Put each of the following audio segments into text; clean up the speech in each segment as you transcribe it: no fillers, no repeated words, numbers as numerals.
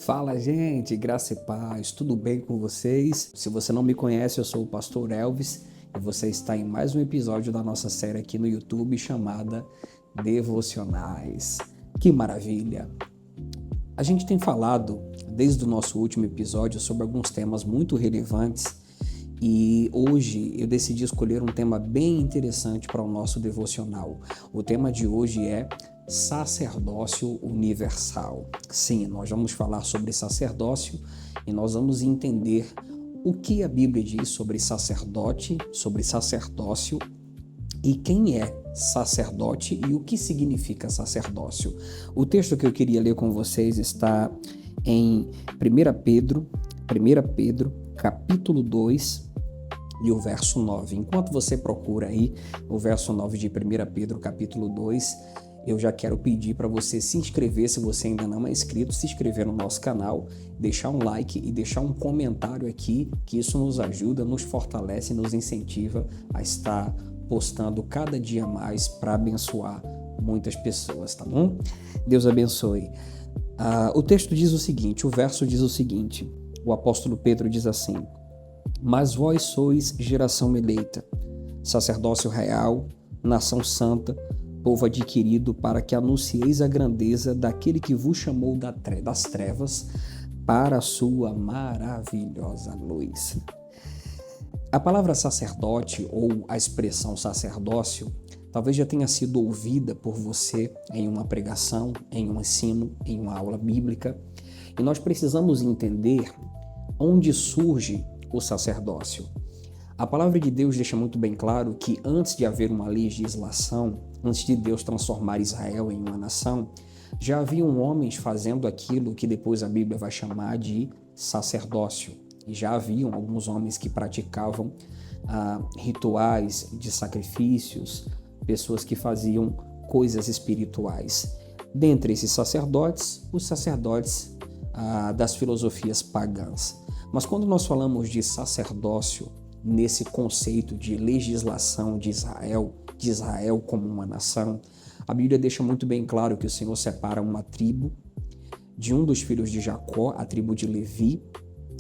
Fala, gente, graça e paz, tudo bem com vocês? Se você não me conhece, eu sou o Pastor Elvis e você está em mais um episódio da nossa série aqui no YouTube chamada Devocionais. Que maravilha! A gente tem falado desde o nosso último episódio sobre alguns temas muito relevantes e hoje eu decidi escolher um tema bem interessante para o nosso devocional. O tema de hoje é sacerdócio universal. Sim, nós vamos falar sobre sacerdócio e nós vamos entender o que a Bíblia diz sobre sacerdote, sobre sacerdócio e quem é sacerdote e o que significa sacerdócio. O texto que eu queria ler com vocês está em 1 Pedro, capítulo 2, e o verso 9. Enquanto você procura aí o verso 9 de 1 Pedro, capítulo 2, eu já quero pedir para você se inscrever, se você ainda não é inscrito, se inscrever no nosso canal, deixar um like e deixar um comentário aqui, que isso nos ajuda, nos fortalece, nos incentiva a estar postando cada dia mais para abençoar muitas pessoas, tá bom? Deus abençoe. O texto diz o seguinte, o verso diz o seguinte, o apóstolo Pedro diz assim: mas vós sois geração eleita, sacerdócio real, nação santa, povo adquirido, para que anuncieis a grandeza daquele que vos chamou das trevas para a sua maravilhosa luz. A palavra sacerdote ou a expressão sacerdócio talvez já tenha sido ouvida por você em uma pregação, em um ensino, em uma aula bíblica, e nós precisamos entender onde surge o sacerdócio. A palavra de Deus deixa muito bem claro que antes de haver uma legislação, antes de Deus transformar Israel em uma nação, já haviam homens fazendo aquilo que depois a Bíblia vai chamar de sacerdócio. E já haviam alguns homens que praticavam rituais de sacrifícios, pessoas que faziam coisas espirituais. Dentre esses sacerdotes, os sacerdotes das filosofias pagãs. Mas quando nós falamos de sacerdócio, nesse conceito de legislação de Israel como uma nação, a Bíblia deixa muito bem claro que o Senhor separa uma tribo de um dos filhos de Jacó, a tribo de Levi,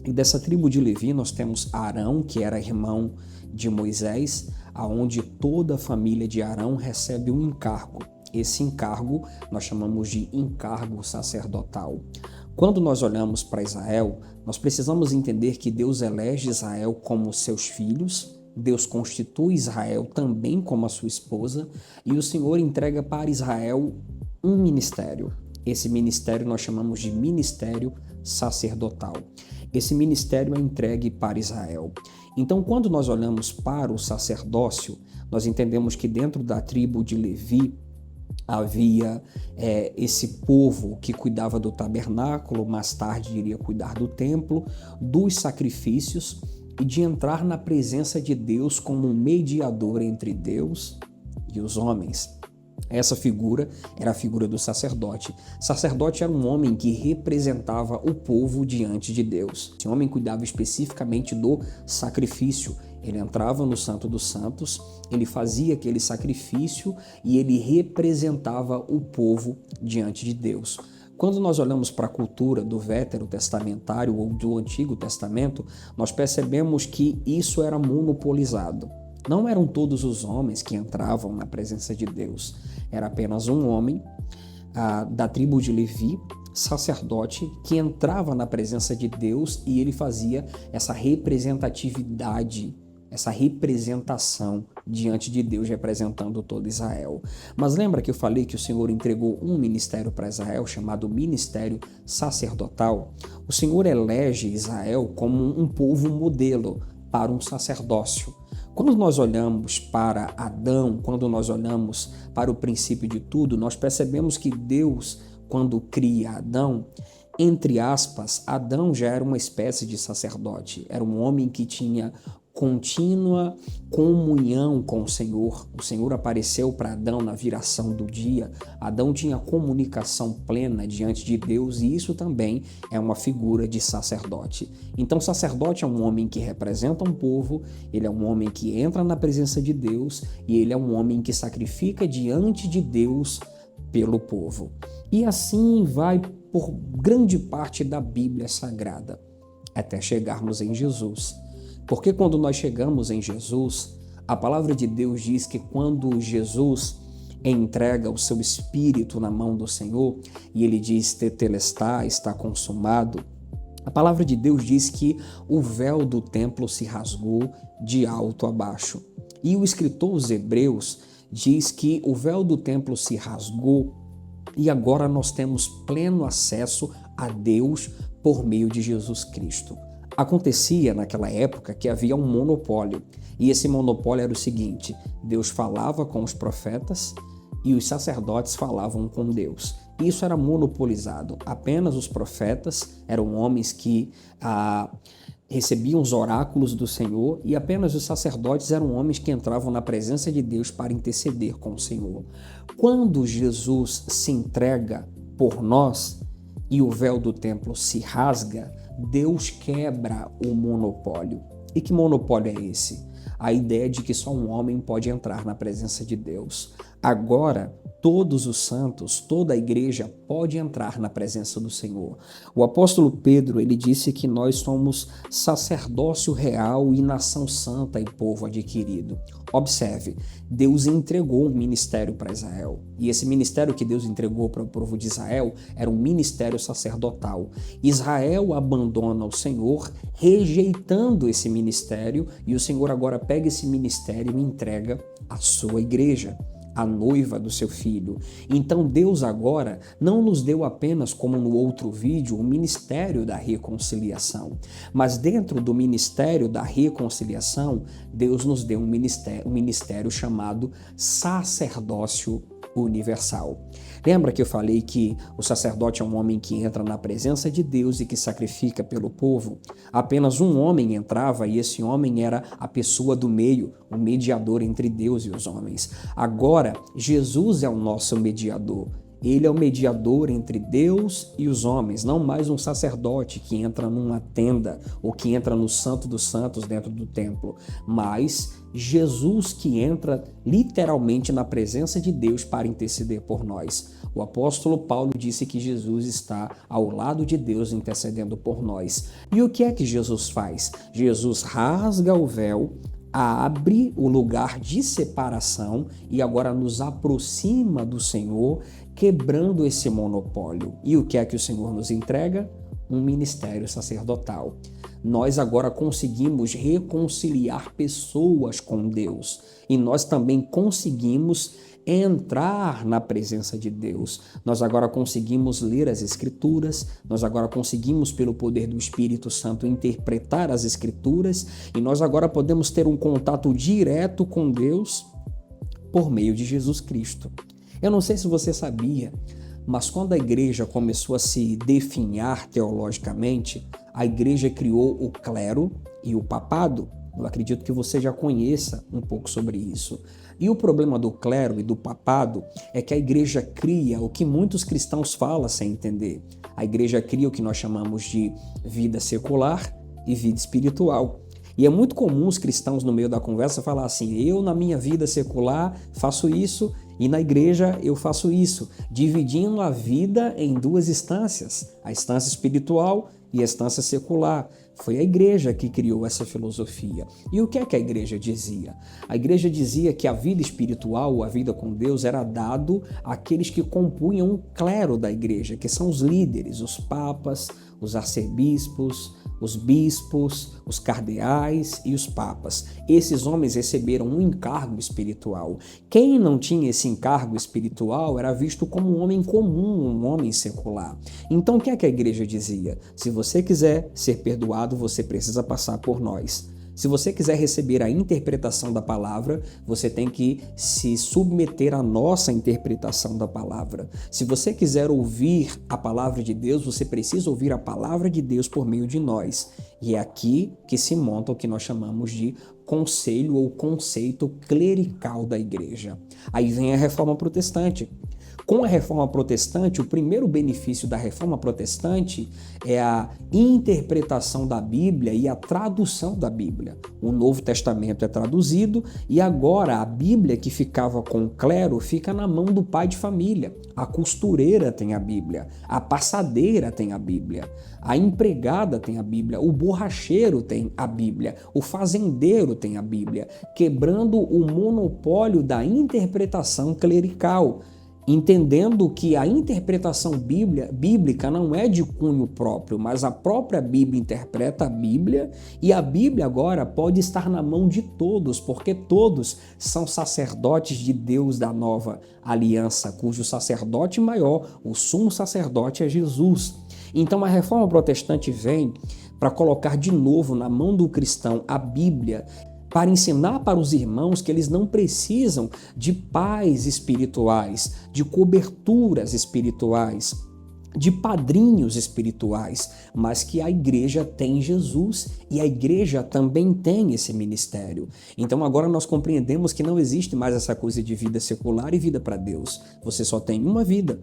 e dessa tribo de Levi nós temos Arão, que era irmão de Moisés, aonde toda a família de Arão recebe um encargo. Esse encargo nós chamamos de encargo sacerdotal. Quando nós olhamos para Israel, nós precisamos entender que Deus elege Israel como seus filhos, Deus constitui Israel também como a sua esposa, e o Senhor entrega para Israel um ministério. Esse ministério nós chamamos de ministério sacerdotal. Esse ministério é entregue para Israel. Então, quando nós olhamos para o sacerdócio, nós entendemos que dentro da tribo de Levi, havia esse povo que cuidava do tabernáculo, mais tarde iria cuidar do templo, dos sacrifícios e de entrar na presença de Deus como um mediador entre Deus e os homens. Essa figura era a figura do sacerdote. Sacerdote era um homem que representava o povo diante de Deus. Esse homem cuidava especificamente do sacrifício. Ele entrava no Santo dos Santos, ele fazia aquele sacrifício e ele representava o povo diante de Deus. Quando nós olhamos para a cultura do Veterotestamentário ou do Antigo Testamento, nós percebemos que isso era monopolizado. Não eram todos os homens que entravam na presença de Deus. Era apenas um homem da tribo de Levi, sacerdote, que entrava na presença de Deus e ele fazia essa representatividade, essa representação diante de Deus, representando todo Israel. Mas lembra que eu falei que o Senhor entregou um ministério para Israel, chamado ministério sacerdotal? O Senhor elege Israel como um povo modelo para um sacerdócio. Quando nós olhamos para Adão, quando nós olhamos para o princípio de tudo, nós percebemos que Deus, quando cria Adão, entre aspas, Adão já era uma espécie de sacerdote, era um homem que tinha contínua comunhão com o Senhor. O Senhor apareceu para Adão na viração do dia. Adão tinha comunicação plena diante de Deus e isso também é uma figura de sacerdote. Então, sacerdote é um homem que representa um povo, ele é um homem que entra na presença de Deus e ele é um homem que sacrifica diante de Deus pelo povo. E assim vai por grande parte da Bíblia Sagrada, até chegarmos em Jesus. Porque quando nós chegamos em Jesus, a palavra de Deus diz que quando Jesus entrega o seu espírito na mão do Senhor e ele diz tetelestai, está consumado, a palavra de Deus diz que o véu do templo se rasgou de alto a baixo. E o escritor aos Hebreus diz que o véu do templo se rasgou e agora nós temos pleno acesso a Deus por meio de Jesus Cristo. Acontecia naquela época que havia um monopólio, e esse monopólio era o seguinte: Deus falava com os profetas e os sacerdotes falavam com Deus. Isso era monopolizado. Apenas os profetas eram homens que recebiam os oráculos do Senhor, e apenas os sacerdotes eram homens que entravam na presença de Deus para interceder com o Senhor. Quando Jesus se entrega por nós e o véu do templo se rasga, Deus quebra o monopólio. E que monopólio é esse? A ideia de que só um homem pode entrar na presença de Deus. Agora, todos os santos, toda a igreja pode entrar na presença do Senhor. O apóstolo Pedro, ele disse que nós somos sacerdócio real e nação santa e povo adquirido. Observe, Deus entregou um ministério para Israel. E esse ministério que Deus entregou para o povo de Israel era um ministério sacerdotal. Israel abandona o Senhor, rejeitando esse ministério, e o Senhor agora pega esse ministério e entrega à sua igreja, a noiva do seu filho. Então Deus agora não nos deu apenas, como no outro vídeo, o ministério da reconciliação, mas dentro do ministério da reconciliação, Deus nos deu um ministério chamado sacerdócio universal. Lembra que eu falei que o sacerdote é um homem que entra na presença de Deus e que sacrifica pelo povo? Apenas um homem entrava, e esse homem era a pessoa do meio, o mediador entre Deus e os homens. Agora, Jesus é o nosso mediador. Ele é o mediador entre Deus e os homens, não mais um sacerdote que entra numa tenda ou que entra no Santo dos Santos dentro do templo, mas Jesus que entra literalmente na presença de Deus para interceder por nós. O apóstolo Paulo disse que Jesus está ao lado de Deus intercedendo por nós. E o que é que Jesus faz? Jesus rasga o véu, abre o lugar de separação e agora nos aproxima do Senhor, quebrando esse monopólio. E o que é que o Senhor nos entrega? Um ministério sacerdotal. Nós agora conseguimos reconciliar pessoas com Deus e nós também conseguimos entrar na presença de Deus. Nós agora conseguimos ler as Escrituras, nós agora conseguimos, pelo poder do Espírito Santo, interpretar as Escrituras, e nós agora podemos ter um contato direto com Deus por meio de Jesus Cristo. Eu não sei se você sabia, mas quando a igreja começou a se definhar teologicamente, a igreja criou o clero e o papado. Eu acredito que você já conheça um pouco sobre isso. E o problema do clero e do papado é que a igreja cria o que muitos cristãos falam sem entender. A igreja cria o que nós chamamos de vida secular e vida espiritual. E é muito comum os cristãos no meio da conversa falar assim: eu na minha vida secular faço isso e na igreja eu faço isso, dividindo a vida em duas instâncias, a instância espiritual e a instância secular. Foi a igreja que criou essa filosofia. E o que é que a igreja dizia? A igreja dizia que a vida espiritual, a vida com Deus, era dado àqueles que compunham o clero da igreja, que são os líderes, os papas, os arcebispos, os bispos, os cardeais e os papas. Esses homens receberam um encargo espiritual. Quem não tinha esse encargo espiritual era visto como um homem comum, um homem secular. Então o que é que a igreja dizia? Se você quiser ser perdoado, você precisa passar por nós. Se você quiser receber a interpretação da palavra, você tem que se submeter à nossa interpretação da palavra. Se você quiser ouvir a palavra de Deus, você precisa ouvir a palavra de Deus por meio de nós. E é aqui que se monta o que nós chamamos de conselho ou conceito clerical da igreja. Aí vem a Reforma Protestante. Com a Reforma Protestante, o primeiro benefício da Reforma Protestante é a interpretação da Bíblia e a tradução da Bíblia. O Novo Testamento é traduzido e agora a Bíblia que ficava com o clero fica na mão do pai de família. A costureira tem a Bíblia, a passadeira tem a Bíblia, a empregada tem a Bíblia, o borracheiro tem a Bíblia, o fazendeiro tem a Bíblia, quebrando o monopólio da interpretação clerical, entendendo que a interpretação bíblica não é de cunho próprio, mas a própria Bíblia interpreta a Bíblia e a Bíblia agora pode estar na mão de todos, porque todos são sacerdotes de Deus da nova aliança, cujo sacerdote maior, o sumo sacerdote, é Jesus. Então a Reforma Protestante vem para colocar de novo na mão do cristão a Bíblia, para ensinar para os irmãos que eles não precisam de pais espirituais, de coberturas espirituais, de padrinhos espirituais, mas que a igreja tem Jesus e a igreja também tem esse ministério. Então agora nós compreendemos que não existe mais essa coisa de vida secular e vida para Deus. Você só tem uma vida.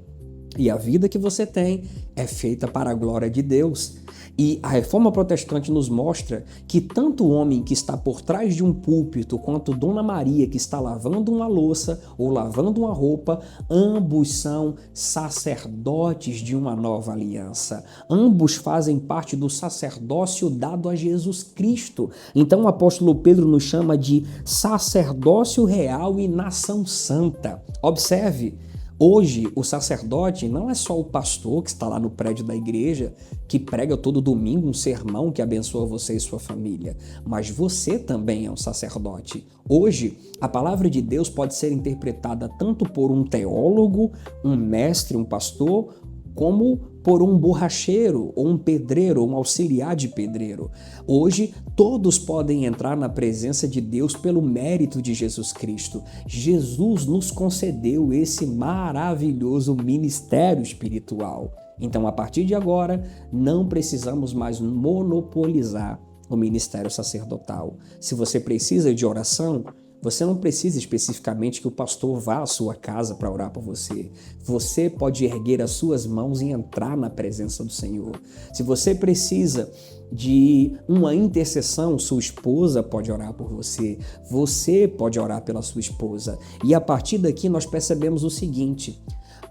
E a vida que você tem é feita para a glória de Deus. E a Reforma Protestante nos mostra que tanto o homem que está por trás de um púlpito quanto Dona Maria que está lavando uma louça ou lavando uma roupa, ambos são sacerdotes de uma nova aliança. Ambos fazem parte do sacerdócio dado a Jesus Cristo. Então o apóstolo Pedro nos chama de sacerdócio real e nação santa. Observe. Hoje, o sacerdote não é só o pastor que está lá no prédio da igreja, que prega todo domingo um sermão que abençoa você e sua família, mas você também é um sacerdote. Hoje, a palavra de Deus pode ser interpretada tanto por um teólogo, um mestre, um pastor, como por um borracheiro, ou um pedreiro, ou um auxiliar de pedreiro. Hoje, todos podem entrar na presença de Deus pelo mérito de Jesus Cristo. Jesus nos concedeu esse maravilhoso ministério espiritual. Então, a partir de agora, não precisamos mais monopolizar o ministério sacerdotal. Se você precisa de oração, você não precisa especificamente que o pastor vá à sua casa para orar por você. Você pode erguer as suas mãos e entrar na presença do Senhor. Se você precisa de uma intercessão, sua esposa pode orar por você. Você pode orar pela sua esposa. E a partir daqui nós percebemos o seguinte: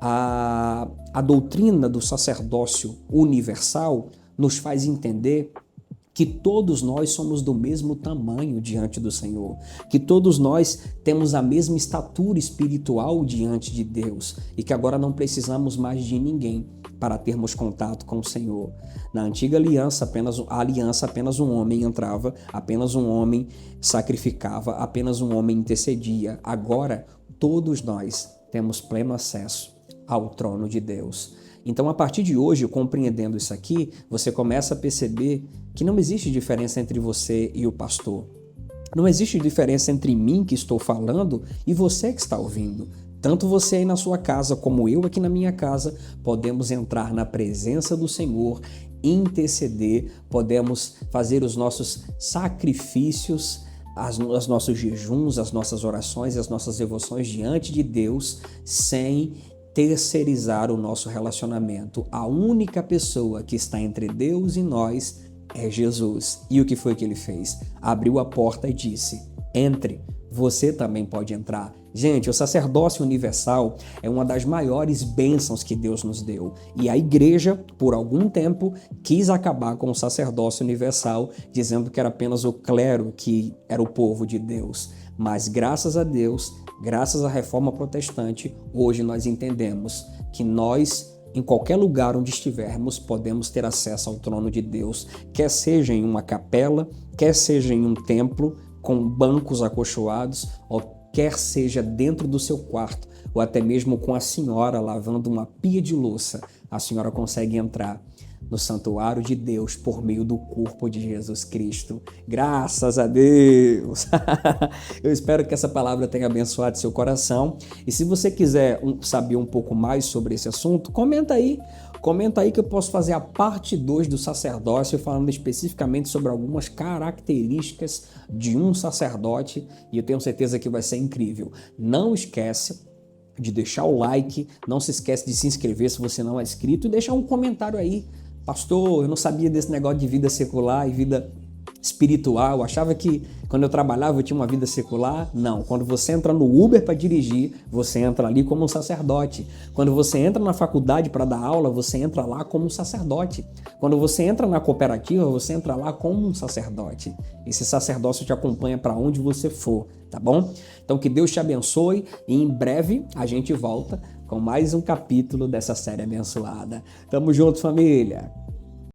a doutrina do sacerdócio universal nos faz entender que todos nós somos do mesmo tamanho diante do Senhor, que todos nós temos a mesma estatura espiritual diante de Deus e que agora não precisamos mais de ninguém para termos contato com o Senhor. Na antiga aliança, apenas um homem entrava, apenas um homem sacrificava, apenas um homem intercedia. Agora, todos nós temos pleno acesso ao trono de Deus. Então, a partir de hoje, compreendendo isso aqui, você começa a perceber que não existe diferença entre você e o pastor. Não existe diferença entre mim, que estou falando, e você que está ouvindo. Tanto você aí na sua casa, como eu aqui na minha casa, podemos entrar na presença do Senhor, interceder, podemos fazer os nossos sacrifícios, os nossos jejuns, as nossas orações e as nossas devoções diante de Deus, sem terceirizar o nosso relacionamento. A única pessoa que está entre Deus e nós é Jesus. E o que foi que ele fez? Abriu a porta e disse: entre, você também pode entrar. Gente, o sacerdócio universal é uma das maiores bênçãos que Deus nos deu. E a igreja, por algum tempo, quis acabar com o sacerdócio universal, dizendo que era apenas o clero que era o povo de Deus. Mas graças a Deus, graças à Reforma Protestante, hoje nós entendemos que nós, em qualquer lugar onde estivermos, podemos ter acesso ao trono de Deus, quer seja em uma capela, quer seja em um templo, com bancos acolchoados, ou quer seja dentro do seu quarto, ou até mesmo com a senhora lavando uma pia de louça, a senhora consegue entrar no santuário de Deus por meio do corpo de Jesus Cristo. Graças a Deus! Eu espero que essa palavra tenha abençoado seu coração. E se você quiser saber um pouco mais sobre esse assunto, comenta aí. Comenta aí que eu posso fazer a parte 2 do sacerdócio, falando especificamente sobre algumas características de um sacerdote, e eu tenho certeza que vai ser incrível. Não esquece de deixar o like, não se esquece de se inscrever se você não é inscrito e deixar um comentário aí. Pastor, eu não sabia desse negócio de vida secular e vida espiritual, eu achava que quando eu trabalhava eu tinha uma vida secular. Não, quando você entra no Uber para dirigir, você entra ali como um sacerdote. Quando você entra na faculdade para dar aula, você entra lá como um sacerdote. Quando você entra na cooperativa, você entra lá como um sacerdote. Esse sacerdócio te acompanha para onde você for, tá bom? Então que Deus te abençoe e em breve a gente volta com mais um capítulo dessa série abençoada. Tamo junto, família!